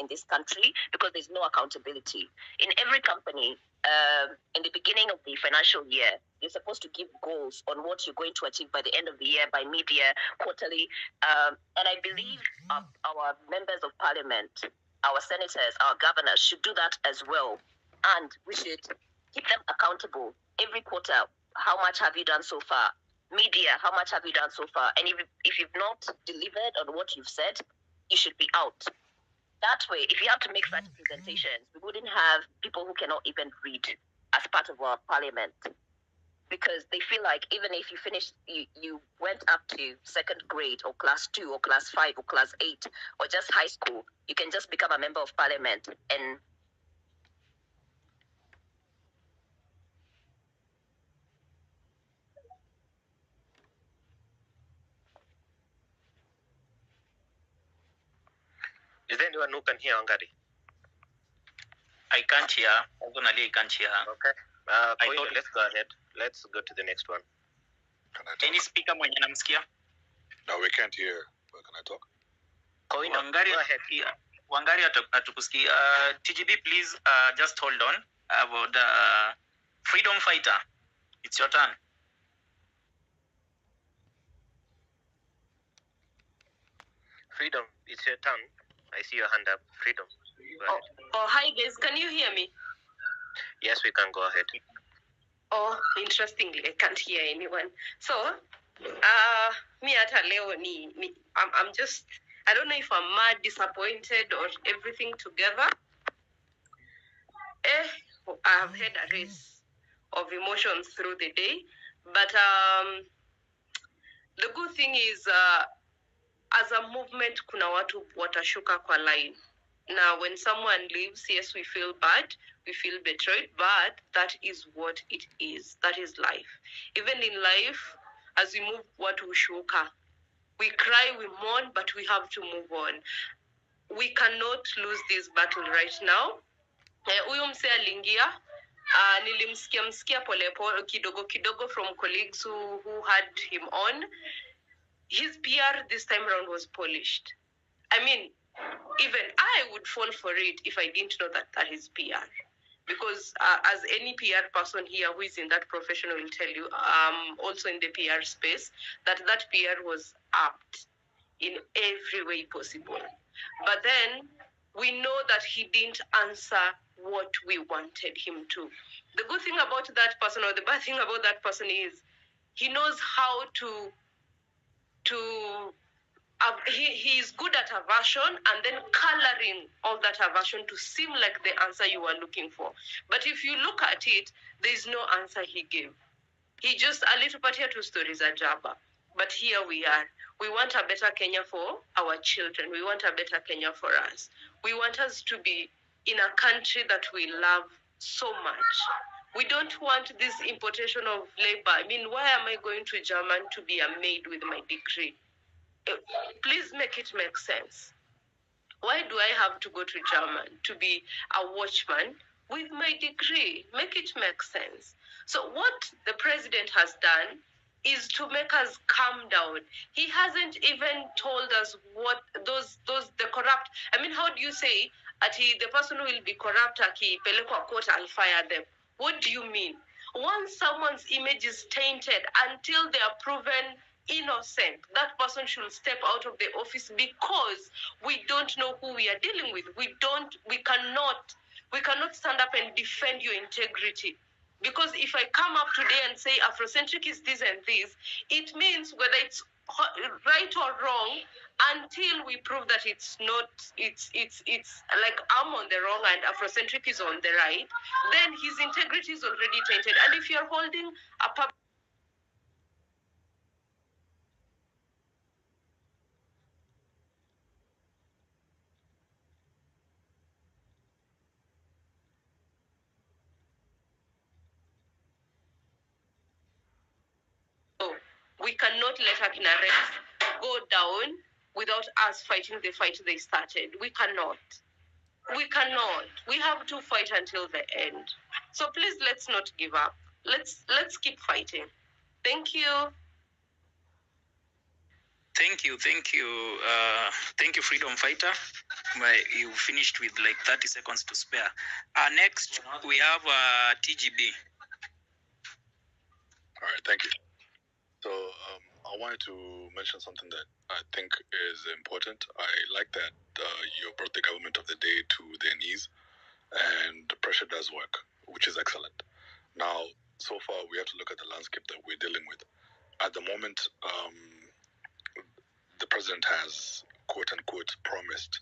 in this country because there's no accountability. In every company, in the beginning of the financial year, you're supposed to give goals on what you're going to achieve by the end of the year, by mid-year, quarterly. And I believe our members of parliament, our senators, our governors should do that as well. And we should keep them accountable every quarter. How much have you done so far? Media, how much have you done so far? And if you've not delivered on what you've said, you should be out. That way, if you have to make such presentations, we wouldn't have people who cannot even read as part of our parliament. Because they feel like even if you finished, you went up to second grade or class 2 or class 5 or class 8 or just high school, you can just become a member of parliament and Is there anyone who can hear Wangari? I can't hear. I can't hear. Okay. Let's go ahead. Let's go to the next one. Any speaker mwenye namsikia? No, we can't hear. Where can I talk? Wangari atukusikia. TGB, please just hold on. About the freedom fighter. It's your turn. Freedom, it's your turn. I see your hand up. Freedom. Hi guys, can you hear me? Yes, we can go ahead. Oh, interestingly, I can't hear anyone. So, me hata leo I'm just, I don't know if I'm mad, disappointed, or everything together. I've had a race of emotions through the day, but the good thing is, as a movement, kuna watu watashuka kwa line. Now, when someone leaves, yes, we feel bad, we feel betrayed, but that is what it is. That is life. Even in life, as we move, watu hushuka. We cry, we mourn, but we have to move on. We cannot lose this battle right now. Huyu mse alingia, nilimsikia polepole kidogo from colleagues who had him on. His PR this time around was polished. I mean, even I would fall for it if I didn't know that is PR. Because as any PR person here who is in that profession will tell you, also in the PR space, that PR was apt in every way possible. But then we know that he didn't answer what we wanted him to. The good thing about that person, or the bad thing about that person, is he knows how he is good at aversion and then coloring all that aversion to seem like the answer you are looking for. But if you look at it, there is no answer he gave. He just, a little part here, 2 stories at Jabba. But here we are. We want a better Kenya for our children. We want a better Kenya for us. We want us to be in a country that we love so much. We don't want this importation of labor. I mean, why am I going to German to be a maid with my degree? Please make it make sense. Why do I have to go to German to be a watchman with my degree? Make it make sense. So what the president has done is to make us calm down. He hasn't even told us what the corrupt, I mean, how do you say, the person who will be corrupt, akipelekwa court, I'll fire them. What do you mean? Once someone's image is tainted until they are proven innocent, that person should step out of the office, because we don't know who we are dealing with. We cannot stand up and defend your integrity. Because if I come up today and say Afrocentric is this and this, it means whether it's right or wrong, until we prove that it's not, it's like I'm on the wrong and Afrocentric is on the right, then his integrity is already tainted. And if you're holding a public we cannot let Akina Rex go down without us fighting the fight they started. We cannot. We have to fight until the end. So please, let's not give up. Let's keep fighting. Thank you. Thank you, Freedom Fighter. You finished with like 30 seconds to spare. Next, we have TGB. All right, thank you. So I wanted to mention something that I think is important. I like that you brought the government of the day to their knees, and the pressure does work, which is excellent. Now, so far, we have to look at the landscape that we're dealing with. At the moment, the president has, quote unquote, promised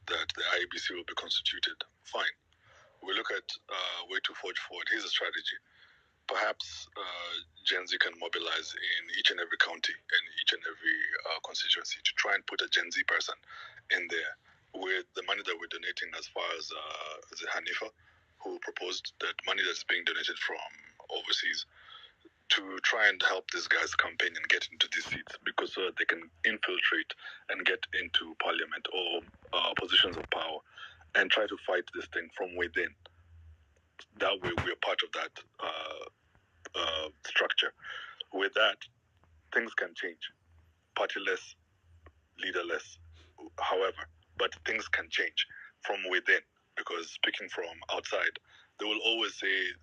that the IEBC will be constituted. Fine. We look at way to forge forward. Here's a strategy. Perhaps Gen Z can mobilize in each and every county and each and every constituency to try and put a Gen Z person in there with the money that we're donating, as far as Hanifa, who proposed that money that's being donated from overseas to try and help these guys campaign and get into these seats, because so that they can infiltrate and get into parliament or positions of power and try to fight this thing from within. That way we're part of that structure. With that, things can change. Partyless, leaderless, however, but things can change from within, because speaking from outside, they will always say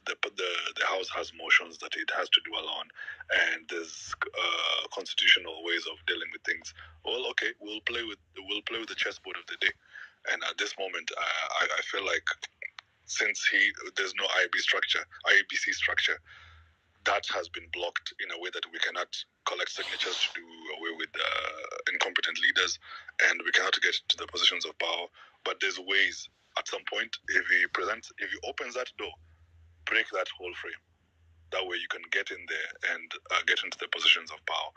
the house has motions that it has to dwell on, and there's constitutional ways of dealing with things. Well, okay, we'll play with the chessboard of the day. And at this moment, I feel like since there's no IEBC structure, that has been blocked in a way that we cannot collect signatures to do away with incompetent leaders, and we cannot get to the positions of power. But there's ways. At some point, if he opens that door, break that whole frame. That way you can get in there and get into the positions of power.